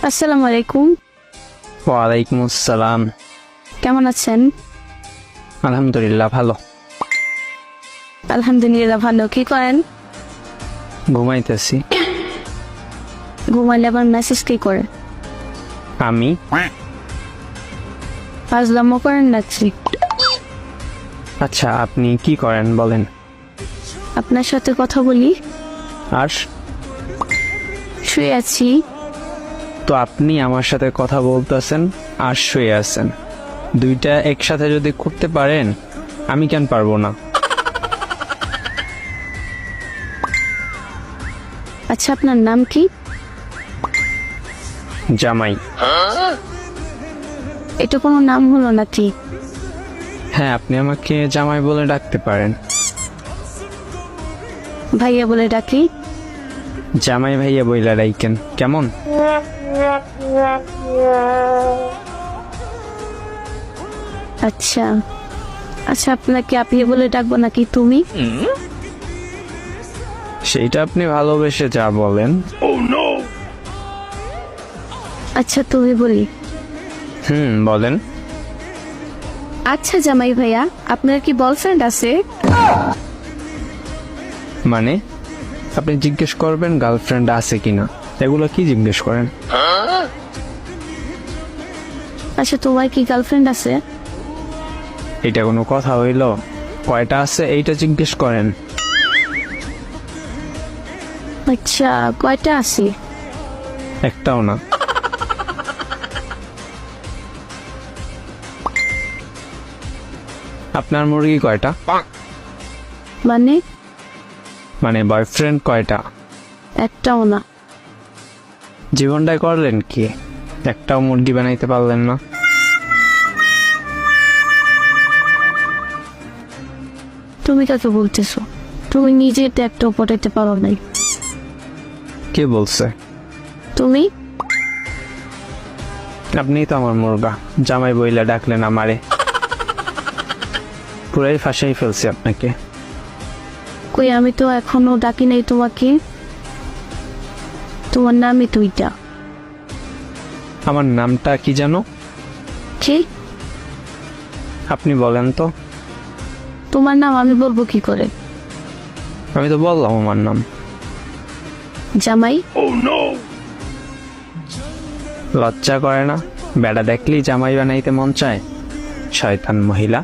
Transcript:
আসসালামু আলাইকুম। ওয়ালাইকুম আসসালাম। কেমন আছেন? আলহামদুলিল্লাহ ভালো। আলহামদুলিল্লাহ ভালো। কি করেন? ঘুমাইতেছি। ঘুমাইলে আবার মেসেজ কি করে? আমি ফাজলামো করেন নাকি? আচ্ছা, আপনি কি করেন বলেন? আপনার সাথে কথা বলি। আর শুয়ে আছি। তো আপনি আমার সাথে কথা বলতেছেন আর শুয়ে আছেন, দুইটা একসাথে যদি করতে পারেন আমি কেন পারবো না? আচ্ছা, আপনার নাম কি? জামাই। এটা কোনো নাম হলো নাকি? হ্যাঁ, আপনি আমাকে জামাই বলে ডাকতে পারেন। ভাইয়া বলে ডাকি? জামাই ভাইয়া বইলা ডাইকেন কেমন? আচ্ছা আচ্ছা, আপনাকে আপনি বলে ডাকবো নাকি তুমি? সেইটা আপনি ভালোবেসে যা বলেন। আচ্ছা, তুমি বলি। বলেন। আচ্ছা জামাই ভাইয়া, আপনার কি বয়ফ্রেন্ড আছে? মানে আপনি জিজ্ঞেস করবেন গার্লফ্রেন্ড আছে কিনা, এগুলো কি জিজ্ঞেস করেন? আচ্ছা, তোমার কি গার্লফ্রেন্ড আছে? এটা কোনো কথা হইল? কয়টা আছে এইটা জিজ্ঞেস করেন। আচ্ছা, কয়টা আছে? একটাও না। আপনার মুরগি কয়টা? মানে? মানে বয়ফ্রেন্ড কয়টা? একটাও না। জীবনটাই করলেন কি, একটাও মুরগি বানাইতে পারলেন না? তুমি কাকে বলতেছো? তুমি নিজে তো একটাও পটাইতে পারো নাই। কে বলছে? তুমি। আপনিই তো আমার মুরগা, জামাই বইলা ডাকলেন আমারে। পুরাই ফাঁসাই ফেলছি আপনাকে। কই, আমি তো এখনো ডাকি নাই তোমাকে। তোমার নামই তুইটা। আমার নামটা কি জানো? কি? আপনি বলেন তো। তোমার নাম আমি বলবো কি করে? আমি তো বললাম আমার নাম। জামাই। লজ্জা করে না? বেড়া দেখলেই জামাই বানাইতে মন চায়? শয়তান মহিলা।